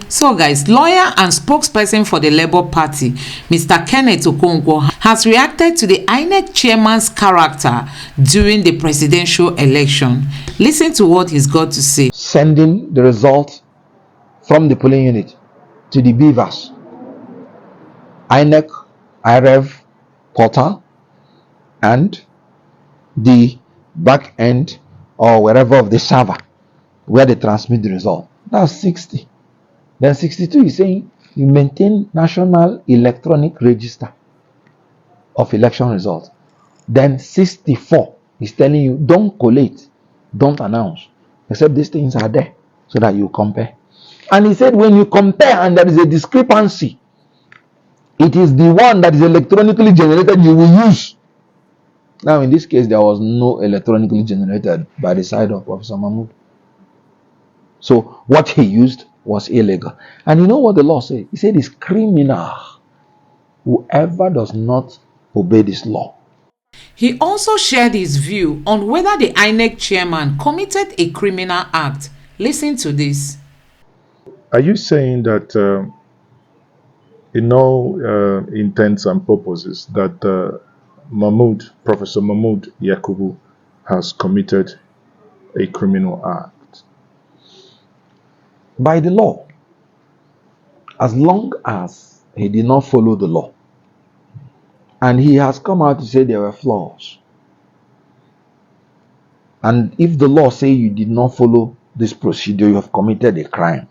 So guys, lawyer and spokesperson for the Labour Party, Mr. Kenneth Okonkwo, has reacted to the INEC chairman's character during the presidential election. Listen to what he's got to say. Sending the result from the polling unit to the beavers, INEC, IREV portal, and the back end or wherever of the server where they transmit the result. That's 60. Then 62 is saying you maintain national electronic register of election results. Then 64 is telling you don't collate, don't announce, except these things are there so that you compare. And he said when you compare and there is a discrepancy, it is the one that is electronically generated you will use. Now in this case, there was no electronically generated by the side of Professor Mahmood. So what he used was illegal. And you know what the law said? He said it's criminal. Whoever does not obey this law. He also shared his view on whether the INEC chairman committed a criminal act. Listen to this. Are you saying that in all intents and purposes that Professor Mahmood Yakubu has committed a criminal act? By the law, as long as he did not follow the law, and he has come out to say there were flaws, and if the law say you did not follow this procedure, you have committed a crime,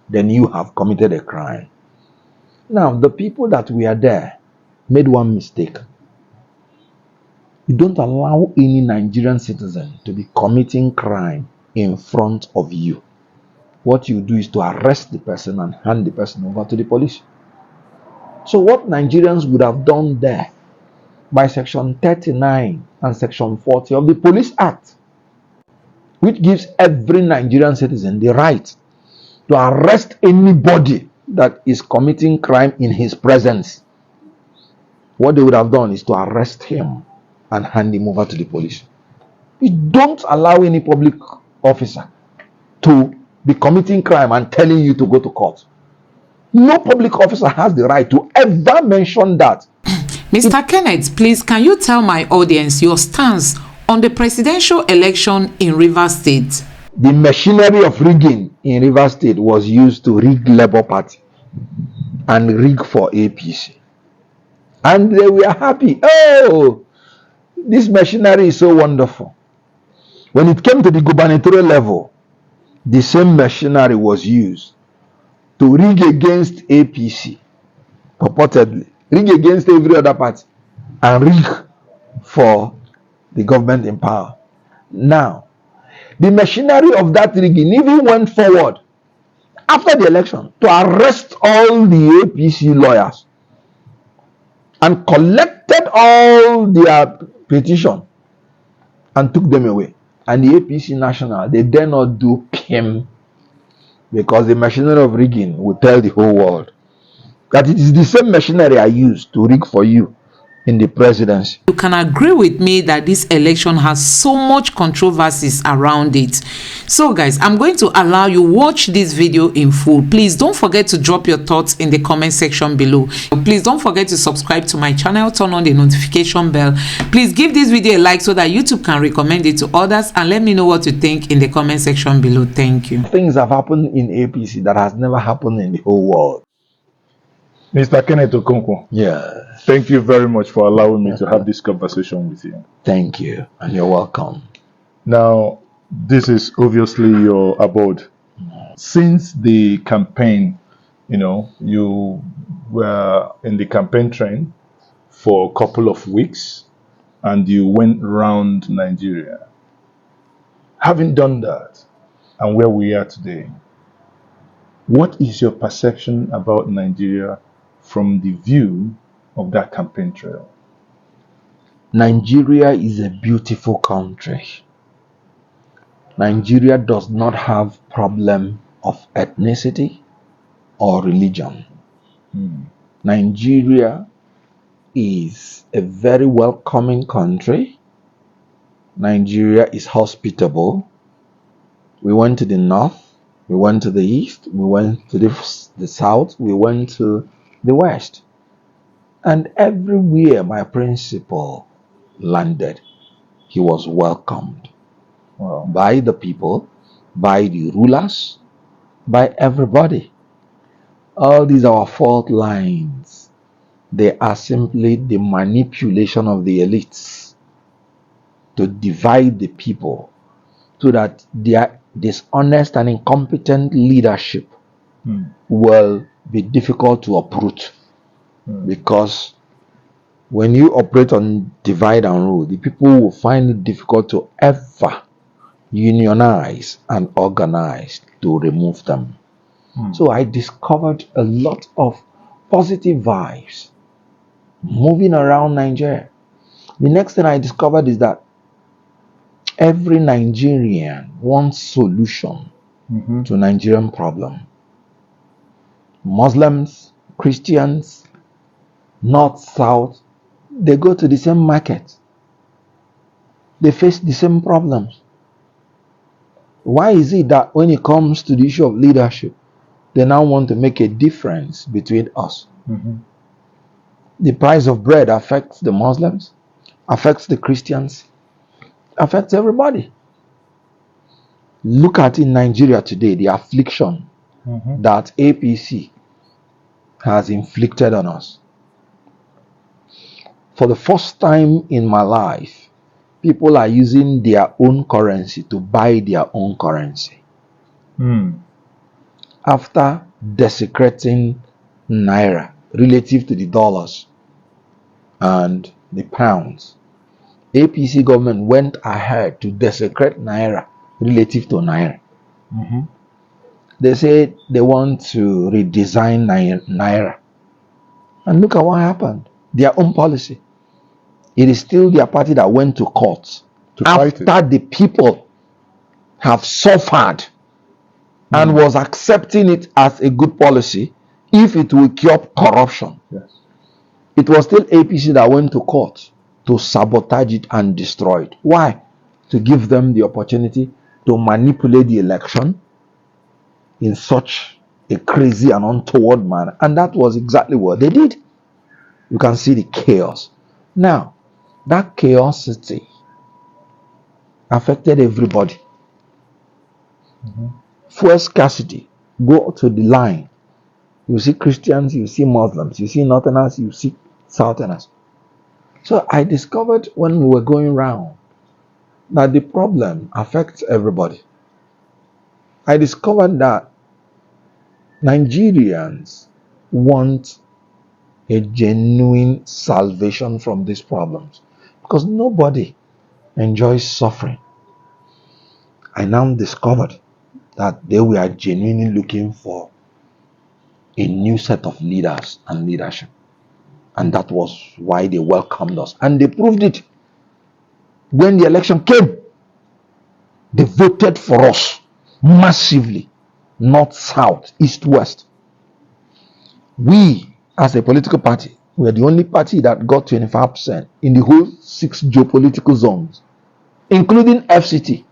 then you have committed a crime. Now, the people that were there made one mistake. You don't allow any Nigerian citizen to be committing crime in front of you. What you do is to arrest the person and hand the person over to the police. So what Nigerians would have done there by section 39 and section 40 of the Police Act, which gives every Nigerian citizen the right to arrest anybody that is committing crime in his presence. What they would have done is to arrest him and hand him over to the police. You don't allow any public officer to be committing crime and telling you to go to court. No public officer has the right to ever mention that. Mr. Kenneth, please, can you tell my audience your stance on the presidential election in Rivers State? The machinery of rigging in Rivers State was used to rig Labour Party and rig for APC. And they were happy. Oh, this machinery is so wonderful. When it came to the gubernatorial level, the same machinery was used to rig against APC, purportedly, rig against every other party, and rig for the government in power. Now, the machinery of that rigging even went forward after the election to arrest all the APC lawyers and collected all their petition and took them away. And the APC National, they dare not do PM because the machinery of rigging will tell the whole world that it is the same machinery I used to rig for you in the presidency. You can agree with me that this election has so much controversies around it. So guys, I'm going to allow you watch this video in full. Please don't forget to drop your thoughts in the comment section below. Please don't forget to subscribe to my channel, turn on the notification bell. Please give this video a like so that YouTube can recommend it to others, and let me know what you think in the comment section below. Thank you. Things have happened in APC that has never happened in the whole world. Mr. Kenneth Okonkwo. Yeah. Thank you very much for allowing me to have this conversation with you. Thank you, and you're welcome. Now, this is obviously your abode. Since the campaign, you were in the campaign train for a couple of weeks and you went around Nigeria. Having done that and where we are today, what is your perception about Nigeria from the view of that campaign trail? Nigeria is a beautiful country. Nigeria does not have problem of ethnicity or religion. Nigeria is a very welcoming country. Nigeria is hospitable. We went to the north, We went to the east, we went to the south, we went to the west. And everywhere my principal landed, he was welcomed by the people, by the rulers, by everybody. All these are fault lines. They are simply the manipulation of the elites to divide the people so that their dishonest and incompetent leadership will be difficult to uproot. Because when you operate on divide and rule, the people will find it difficult to ever unionize and organize to remove them. So I discovered a lot of positive vibes moving around Nigeria. The next thing I discovered is that every Nigerian wants solution to Nigerian problem. Muslims, Christians, North, South, they go to the same market. They face the same problems. Why is it that when it comes to the issue of leadership, they now want to make a difference between us? The price of bread affects the Muslims, affects the Christians, affects everybody. Look at in Nigeria today, the affliction that APC has inflicted on us. For the first time in my life, people are using their own currency to buy their own currency. After desecrating Naira relative to the dollars and the pounds, APC government went ahead to desecrate Naira relative to Naira. They said they want to redesign Naira. And look at what happened. Their own policy. It is still their party that went to court to fight after the people have suffered and was accepting it as a good policy if it will cure corruption. It was still APC that went to court to sabotage it and destroy it. Why? To give them the opportunity to manipulate the election in such a crazy and untoward manner. And that was exactly what they did. You can see the chaos. Now, that chaosity affected everybody. Fuel scarcity. Go to the line. You see Christians, you see Muslims, you see Northerners, you see Southerners. So I discovered when we were going round that the problem affects everybody. I discovered that Nigerians want a genuine salvation from these problems because nobody enjoys suffering. I now discovered that they were genuinely looking for a new set of leaders and leadership. And that was why they welcomed us. And they proved it. When the election came, they voted for us massively. North, south, east, west. We, as a political party, were the only party that got 25% in the whole 6 geopolitical zones, including FCT.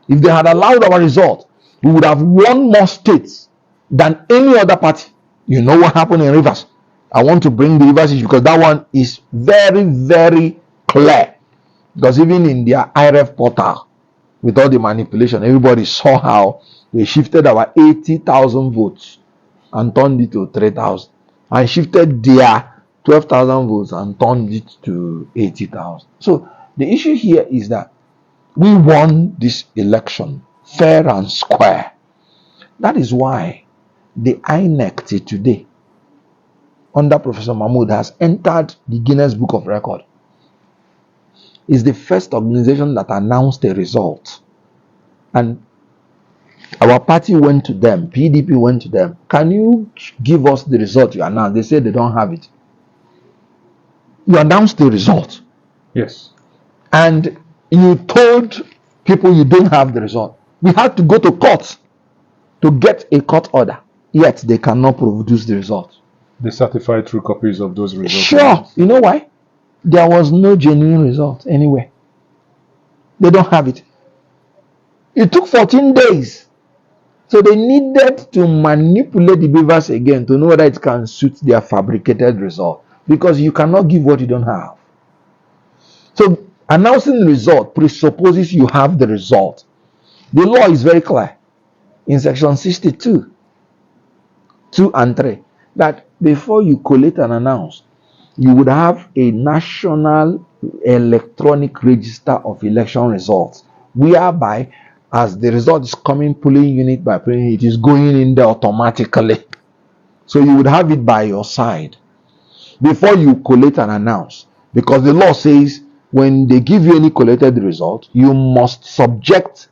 If they had allowed our result, we would have won more states than any other party. You know what happened in Rivers? I want to bring the Rivers issue because that one is very, very clear. Because even in their IRF portal, with all the manipulation, everybody saw how they shifted our 80,000 votes and turned it to 3,000. And shifted their 12,000 votes and turned it to 80,000. So the issue here is that we won this election fair and square. That is why the Inec today, under Professor Mahmood, has entered the Guinness Book of Record. It's the first organization that announced a result. And our party went to them, PDP went to them. Can you give us the result you announced? They said they don't have it. You announced the result. Yes. And you told people you don't have the result. We had to go to court to get a court order. Yet they cannot produce the result. They certified true copies of those results. Sure. You know why? There was no genuine result anywhere. They don't have it. It took 14 days So they needed to manipulate the beavers again to know whether it can suit their fabricated result. Because you cannot give what you don't have. So announcing the result presupposes you have the result. The law is very clear in section 62, 2 and 3, that before you collate and announce, you would have a national electronic register of election results, whereby as the result is coming polling unit by polling unit, it is going in there automatically. So you would have it by your side before you collate and announce, because the law says when they give you any collated result, you must subject,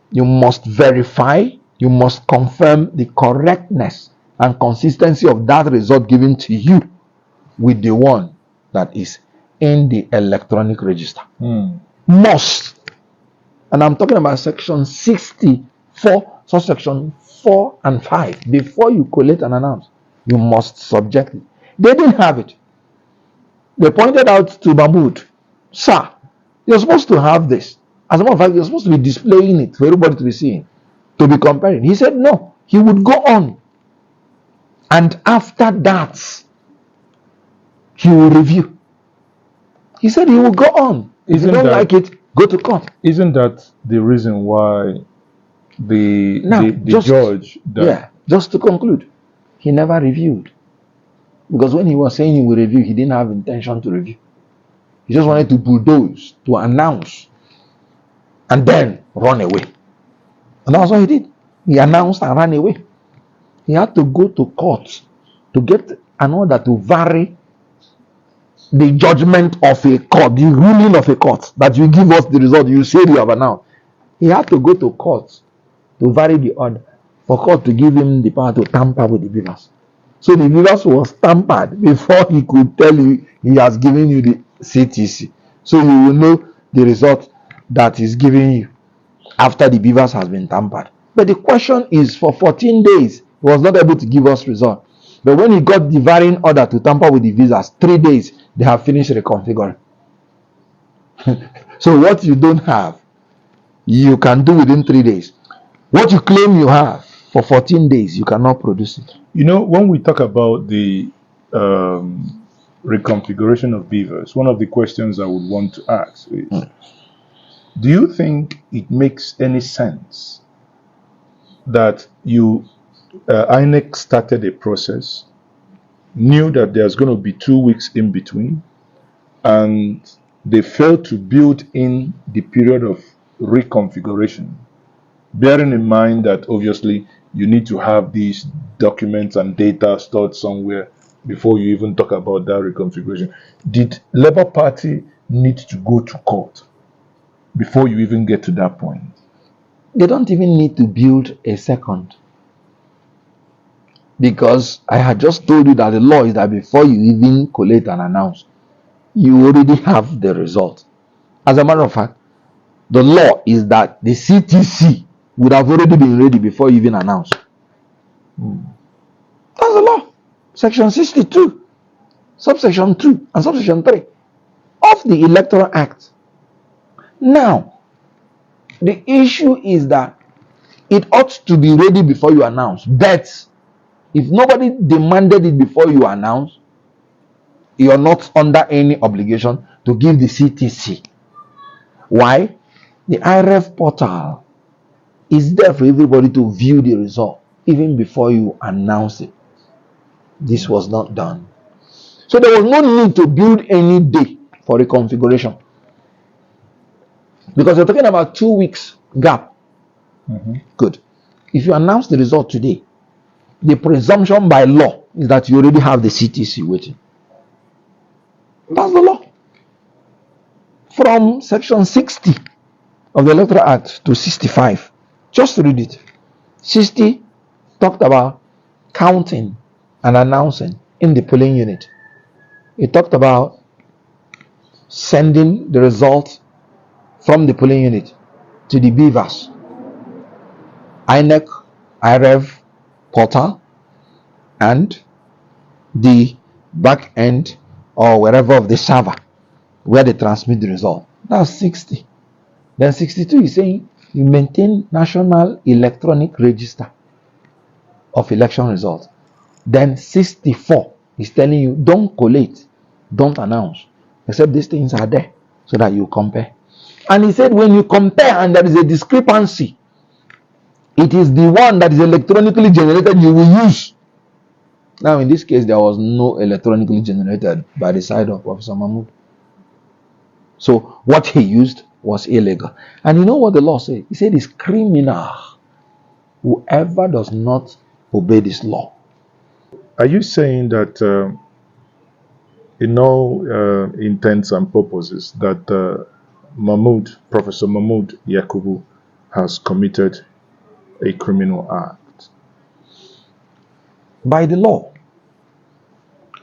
you must verify, you must confirm the correctness and consistency of that result given to you with the one that is in the electronic register. Must. And I'm talking about section 64, subsection 4 and 5. Before you collate and announce, you must subject it. They didn't have it. They pointed out to Mahmood, sir, you're supposed to have this. As a matter of fact, you're supposed to be displaying it for everybody to be seeing, to be comparing. He said no, he would go on. And after that, he will review. He said he will go on. If you don't like it, go to court. Isn't that the reason why the judge... Just to conclude, he never reviewed. Because when he was saying he will review, he didn't have intention to review. He just wanted to bulldoze, to announce, and then run away. And that's what he did. He announced and ran away. He had to go to court to get an order to vary the judgment of a court, the ruling of a court, that you give us the result you say you have announced. He had to go to court to vary the order for court to give him the power to tamper with the beavers. So the beavers was tampered before he could tell you he has given you the CTC. So you will know the result that is giving you after the beavers has been tampered. But the question is, for 14 days, he was not able to give us result. But when he got the varying order to tamper with the visas, 3 days, they have finished reconfiguring. So what you don't have, you can do within 3 days. What you claim you have for 14 days, you cannot produce it. You know, when we talk about the reconfiguration of beavers, one of the questions I would want to ask is, do you think it makes any sense that INEC started a process, knew that there's going to be 2 weeks in between, and they failed to build in the period of reconfiguration, bearing in mind that obviously you need to have these documents and data stored somewhere before you even talk about that reconfiguration? Did Labour Party need to go to court before you even get to that point? They don't even need to build a second. Because I had just told you that the law is that before you even collate and announce, you already have the result. As a matter of fact, the law is that the CTC would have already been ready before you even announce. That's the law. Section 62, subsection 2 and subsection 3 of the Electoral Act. Now, the issue is that it ought to be ready before you announce. But if nobody demanded it before you announce, you're not under any obligation to give the CTC. Why? The IREF portal is there for everybody to view the result even before you announce it. This was not done. So there was no need to build any day for reconfiguration. Because you're talking about 2 weeks gap. Good. If you announce the result today, the presumption by law is that you already have the CTC waiting. That's the law. From section 60 of the Electoral Act to 65, just read it. 60 talked about counting and announcing in the polling unit. It talked about sending the result from the polling unit to the beavers, INEC, IREV portal, and the back end or wherever of the server where they transmit the result. That's 60. Then 62 is saying You maintain national electronic register of election results. Then 64 is telling you don't collate, don't announce, except these things are there so that you compare. And he said when you compare and there is a discrepancy, it is the one that is electronically generated you will use. Now in this case, there was no electronically generated by the side of Professor Mahmood. So what he used was illegal. And you know what the law said? He said it's criminal. Whoever does not obey this law. Are you saying that in all intents and purposes that Professor Mahmood Yakubu has committed a criminal act? By the law,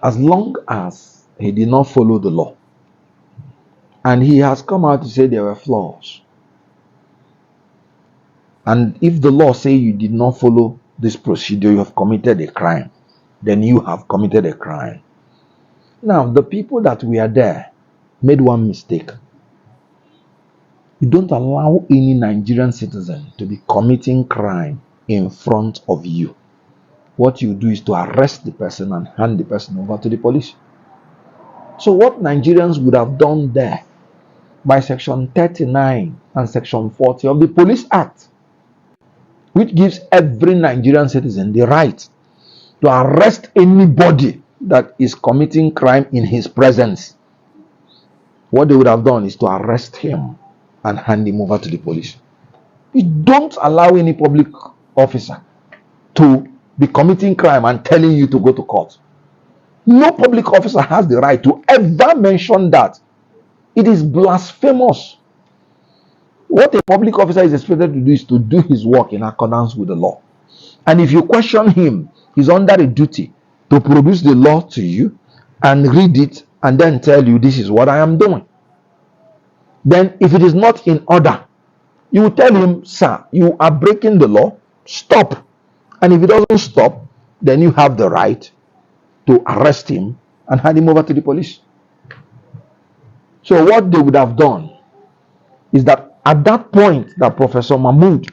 as long as he did not follow the law, and he has come out to say there were flaws, and if the law say you did not follow this procedure, you have committed a crime, then you have committed a crime. Now, the people that were there made one mistake. You don't allow any Nigerian citizen to be committing crime in front of you. What you do is to arrest the person and hand the person over to the police. So what Nigerians would have done there by section 39 and section 40 of the Police Act, which gives every Nigerian citizen the right to arrest anybody that is committing crime in his presence. What they would have done is to arrest him and hand him over to the police. You don't allow any public officer to be committing crime and telling you to go to court. No public officer has the right to ever mention that. It is blasphemous. What a public officer is expected to do is to do his work in accordance with the law. And if you question him, he's under a duty to produce the law to you and read it and then tell you this is what I am doing. Then if it is not in order, you will tell him, sir, you are breaking the law, stop. And if he doesn't stop, then you have the right to arrest him and hand him over to the police. So what they would have done is that at that point that Professor Mahmood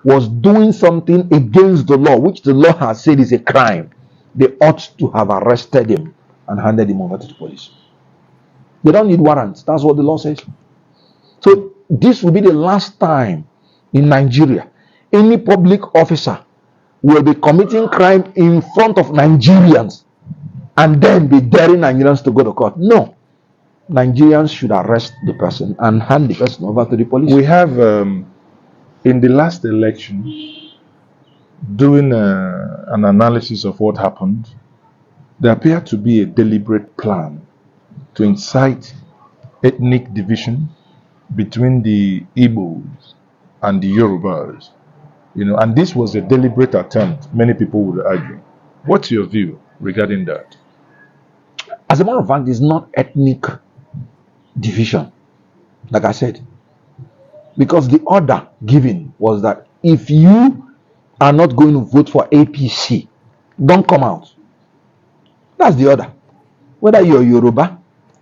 was doing something against the law, which the law has said is a crime, they ought to have arrested him and handed him over to the police. They don't need warrants. That's what the law says. So this will be the last time in Nigeria any public officer will be committing crime in front of Nigerians and then be daring Nigerians to go to court. No. Nigerians should arrest the person and hand the person over to the police. We have, in the last election, doing an analysis of what happened, there appeared to be a deliberate plan to incite ethnic division between the Igbos and the Yorubas. And this was a deliberate attempt, many people would argue. What's your view regarding that? As a matter of fact, it's not ethnic division, like I said, because the order given was that if you are not going to vote for APC, don't come out. That's the order. Whether you're Yoruba,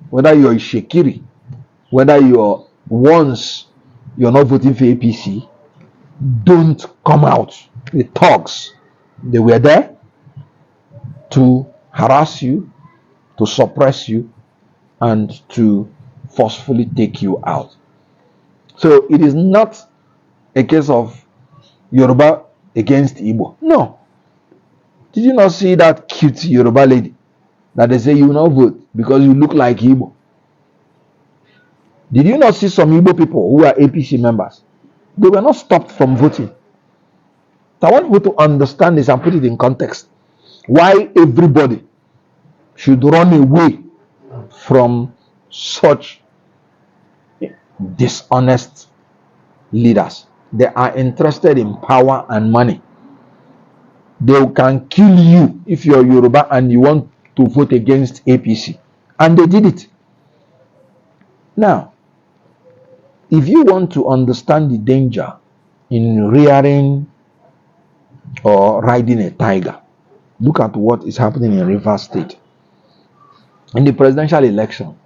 whether you're Shekiri, whether you're not voting for APC, don't come out. The thugs, they were there to harass you, to suppress you, and to forcefully take you out. So it is not a case of Yoruba against Igbo. No. Did you not see that cute Yoruba lady that they say you will not vote because you look like Igbo? Did you not see some Igbo people who are APC members? They were not stopped from voting. So I want people to understand this and put it in context. Why everybody should run away from such dishonest leaders. They are interested in power and money. They can kill you if you're Yoruba and you want to vote against APC. And they did it. Now, if you want to understand the danger in rearing or riding a tiger, look at what is happening in Rivers State. In the presidential election,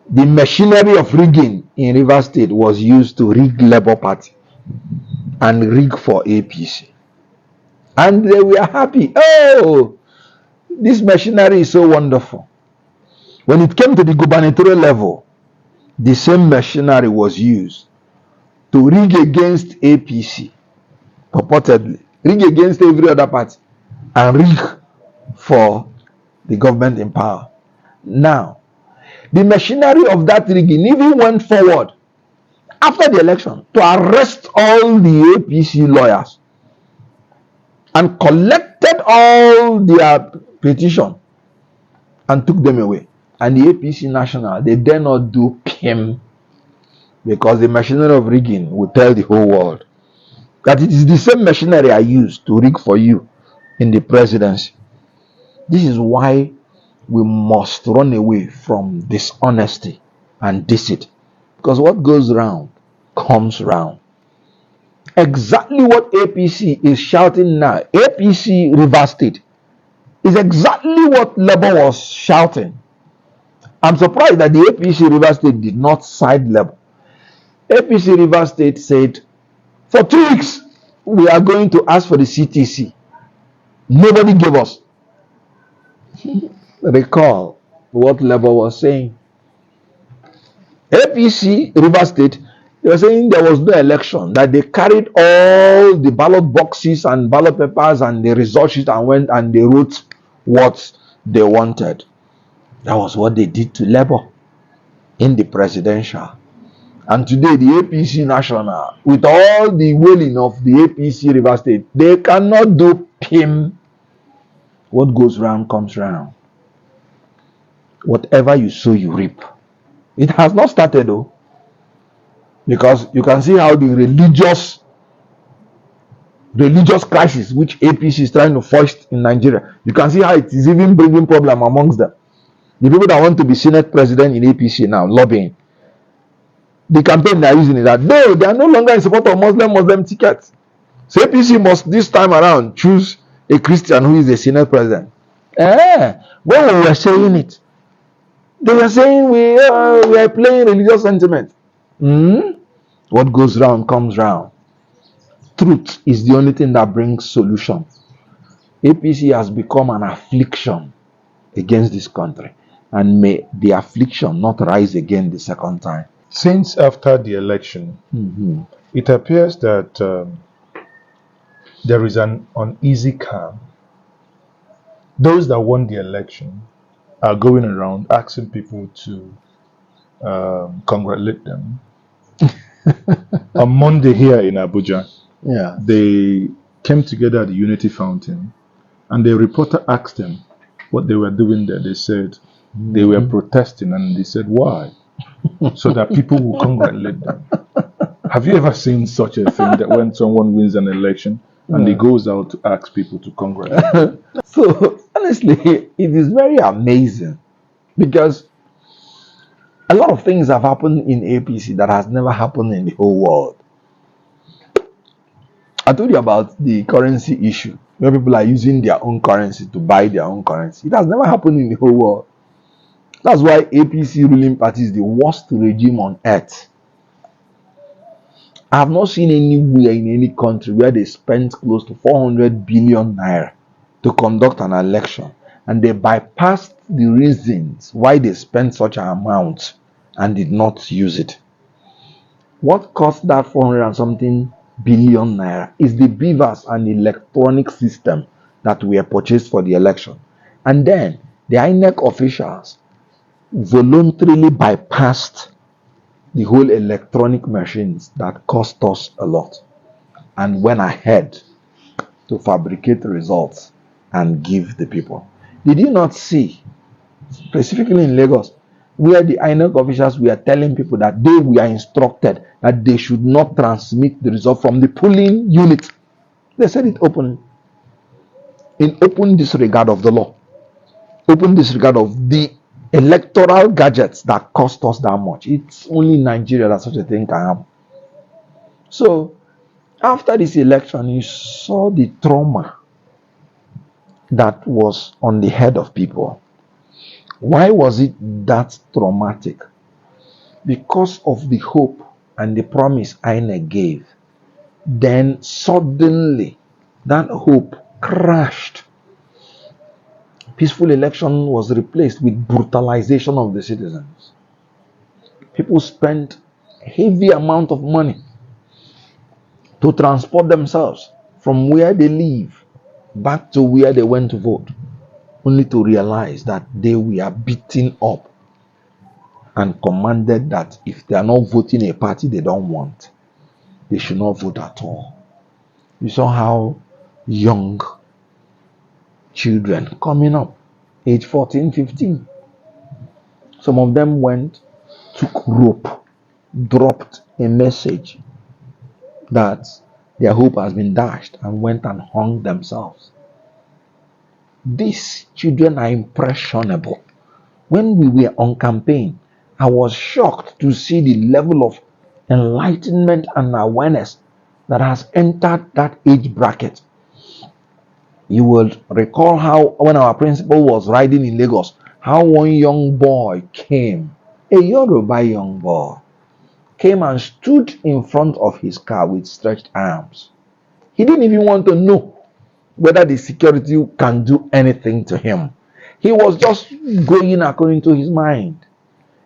the machinery of rigging in Rivers State was used to rig Labour Party and rig for APC. And they were happy. Oh, this machinery is so wonderful. When it came to the gubernatorial level, the same machinery was used to rig against APC, purportedly, rig against every other party, and rig for the government in power. Now, the machinery of that rigging even went forward after the election to arrest all the APC lawyers and collected all their petition and took them away. And the APC National, they dare not do PIM because the machinery of rigging will tell the whole world that it is the same machinery I used to rig for you in the presidency. This is why we must run away from dishonesty and deceit, because what goes round comes round. Exactly what APC is shouting now, APC Rivers State, is exactly what Labour was shouting. I'm surprised that the APC Rivers State did not side Labour. APC Rivers State said, for 2 weeks, we are going to ask for the CTC. Nobody gave us. Recall what Labour was saying. APC Rivers State, they were saying there was no election, that they carried all the ballot boxes and ballot papers and the result sheet and went and they wrote what they wanted. That was what they did to Labour in the presidential. And today the APC National, with all the wailing of the APC Rivers State, they cannot do PIM. What goes round comes round. Whatever you sow, you reap. It has not started though, because you can see how the religious crisis which APC is trying to foist in Nigeria, you can see how it is even bringing problem amongst them. The people that want to be Senate president in APC now lobbying, the campaign they are using is that no, they are no longer in support of Muslim tickets. So APC must this time around choose a Christian who is the Senate president. When we were saying it, they were saying we are playing religious sentiment. What goes round comes round. Truth is the only thing that brings solution. APC has become an affliction against this country, and may the affliction not rise again the second time. Since after the election, it appears that there is an uneasy calm. Those that won the election are going around asking people to congratulate them. On Monday here in Abuja, they came together at the Unity Fountain, and the reporter asked them what they were doing there. They said they were protesting, and they said why? So that people will congratulate them. Have you ever seen such a thing, that when someone wins an election and he goes out to ask people to congratulate? So honestly, it is very amazing, because a lot of things have happened in APC that has never happened in the whole world. I told you about the currency issue, where people are using their own currency to buy their own currency. It has never happened in the whole world. That's why APC ruling party is the worst regime on earth. I have not seen anywhere in any country where they spent close to 400 billion naira to conduct an election, and they bypassed the reasons why they spent such an amount and did not use it. What cost that 400 and something billion naira is the beavers and the electronic system that were purchased for the election. And then the Inec officials voluntarily bypassed the whole electronic machines that cost us a lot and went ahead to fabricate results and give the people. Did you not see, specifically in Lagos, where the INEC officials were telling people that they were instructed that they should not transmit the result from the polling unit? They said it openly, in open disregard of the law, open disregard of the electoral gadgets that cost us that much. It's only in Nigeria that such a thing can happen. So after this election, you saw the trauma that was on the head of people. Why was it that traumatic? because of the hope and the promise Inec gave, then suddenly that hope crashed. Peaceful election was replaced with brutalization of the citizens. People spent a heavy amount of money to transport themselves from where they live back to where they went to vote, only to realize that they were beaten up and commanded that if they are not voting a party they don't want, they should not vote at all. You saw how young children coming up, age 14, 15, some of them went, took rope, dropped a message that their hope has been dashed, and went and hung themselves. These children are impressionable. When we were on campaign, I was shocked to see the level of enlightenment and awareness that has entered that age bracket. You will recall how when our principal was riding in Lagos, how one young boy came, a Yoruba young boy, came and stood in front of his car with stretched arms. He didn't even want to know whether the security can do anything to him. He was just going according to his mind.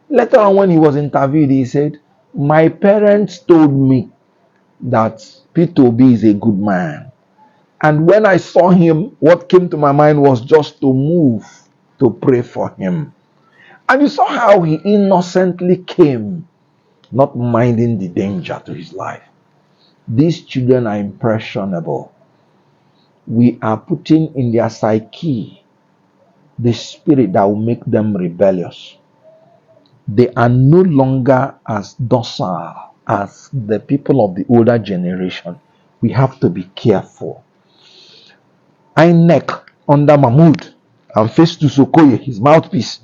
Later on, when he was interviewed, he said, "My parents told me that Peter Obi is a good man. And when I saw him, what came to my mind was just to move to pray for him." And you saw how he innocently came, not minding the danger to his life. These children are impressionable. We are putting in their psyche the spirit that will make them rebellious. They are no longer as docile as the people of the older generation. We have to be careful. Inec under Mahmood and Festus Okoye, his mouthpiece,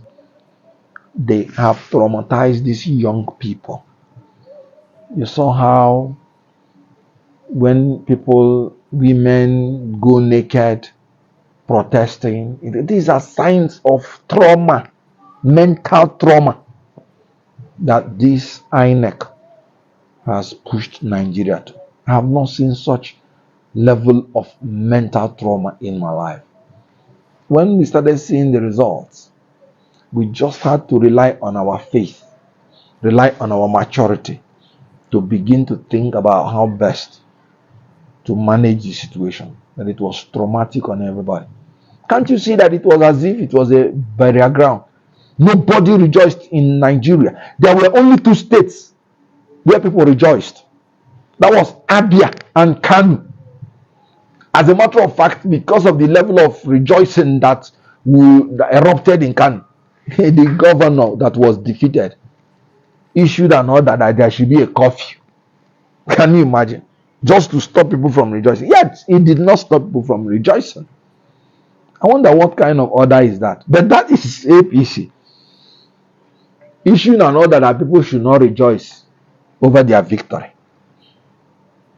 they have traumatized these young people. You saw how when people, women go naked protesting, these are signs of trauma, mental trauma that this INEC has pushed Nigeria to. I have not seen such level of mental trauma in my life. When we started seeing the results, we just had to rely on our faith, rely on our maturity to begin to think about how best to manage the situation. And it was traumatic on everybody. Can't you see that it was as if it was a burial ground? Nobody rejoiced in Nigeria. There were only two states where people rejoiced. That was Abia and Kanu. As a matter of fact, because of the level of rejoicing that erupted in Kanu, the governor that was defeated issued an order that there should be a curfew. Can you imagine? Just to stop people from rejoicing. Yet, it did not stop people from rejoicing. I wonder what kind of order is that. But that is APC. Issuing an order that people should not rejoice over their victory.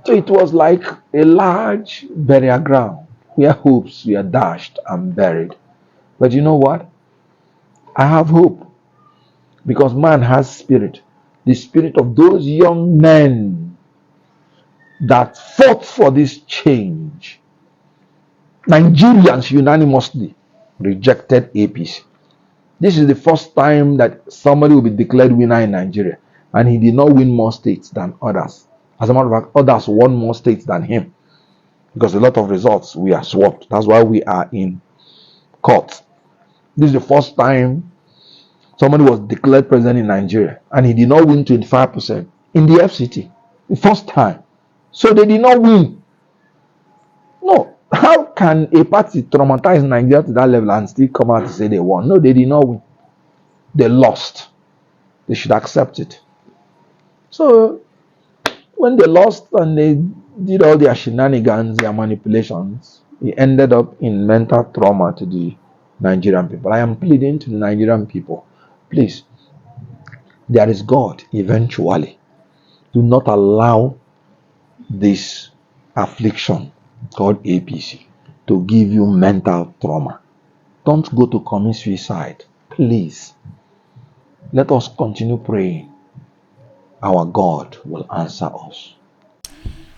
So it was like a large burial ground where hopes were dashed and buried. But you know what? I have hope. Because man has spirit. The spirit of those young men that fought for this change. Nigerians unanimously rejected APC. This is the first time that somebody will be declared winner in Nigeria, and he did not win more states than others. As a matter of fact, others won more states than him because a lot of results were swapped. That's why we are in court. This is the first time somebody was declared president in Nigeria, and he did not win 25% in the FCT. The first time. So they did not win. No. How can a party traumatize Nigeria to that level and still come out to say they won? No, they did not win. They lost. They should accept it. So, when they lost and they did all their shenanigans, their manipulations, it ended up in mental trauma to the Nigerian people. I am pleading to the Nigerian people, please, there is God eventually. Do not allow this affliction called APC to give you mental trauma. Don't go to commit suicide. Please. Let us continue praying. our God will answer us.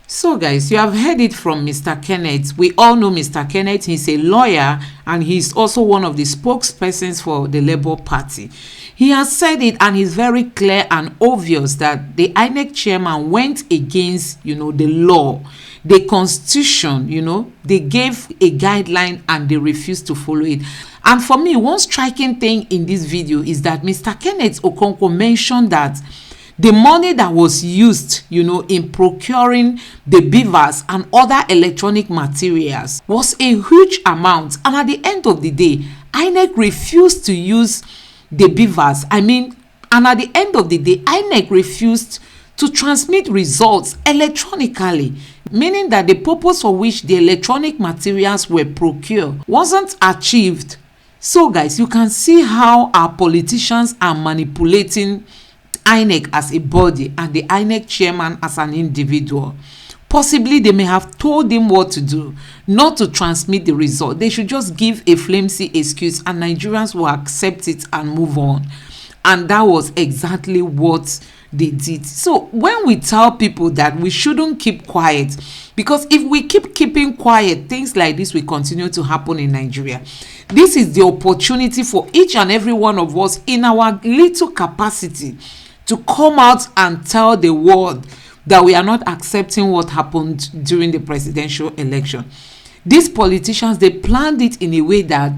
So guys, you have heard it from Mr. Kenneth. We all know Mr. Kenneth. He's a lawyer and he's also one of the spokespersons for the Labour Party. He has said it, and it's very clear and obvious that the INEC chairman went against, the law, the constitution. They gave a guideline and they refused to follow it. And for me, one striking thing in this video is that Mr. Kenneth Okonkwo mentioned that the money that was used, in procuring the beavers and other electronic materials was a huge amount. And at the end of the day, INEC refused to use the beavers. And at the end of the day, INEC refused to transmit results electronically, meaning that the purpose for which the electronic materials were procured wasn't achieved. So guys, you can see how our politicians are manipulating INEC as a body and the INEC chairman as an individual. Possibly they may have told him what to do, not to transmit the result. They should just give a flimsy excuse and Nigerians will accept it and move on. And that was exactly what they did. So when we tell people that we shouldn't keep quiet, because if we keeping quiet, things like this will continue to happen in Nigeria. This is the opportunity for each and every one of us in our little capacity to come out and tell the world that we are not accepting what happened during the presidential election. These politicians, they planned it in a way that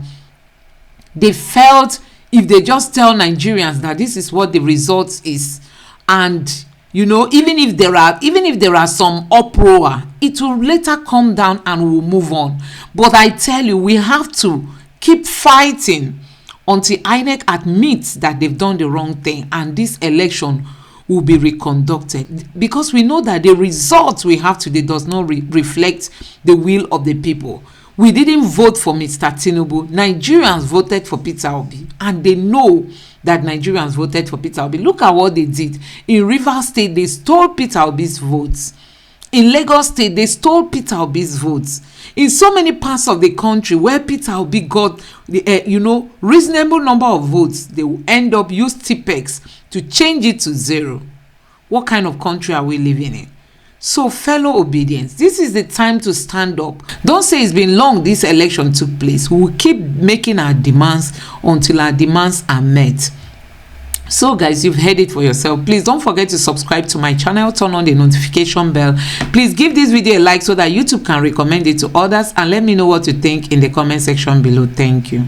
they felt if they just tell Nigerians that this is what the results is, and even if there are some uproar, it will later come down and we'll move on. But I tell you, we have to keep fighting until INEC admits that they've done the wrong thing and this election will be reconducted, because we know that the results we have today does not reflect the will of the people. We didn't vote for Mr. Tinubu. Nigerians voted for Peter Obi, and they know that Nigerians voted for Peter Obi. Look at what they did. In Rivers State, they stole Peter Obi's votes. In Lagos State, they stole Peter Obi's votes. In so many parts of the country where Peter Obi got reasonable number of votes, they will end up use TPEX to change it to 0. What kind of country are we living in? So fellow obedience, this is the time to stand up. Don't say it's been long this election took place. We will keep making our demands until our demands are met. So guys, you've heard it for yourself. Please don't forget to subscribe to my channel, turn on the notification bell. Please give this video a like so that YouTube can recommend it to others, and let me know what you think in the comment section below. Thank you.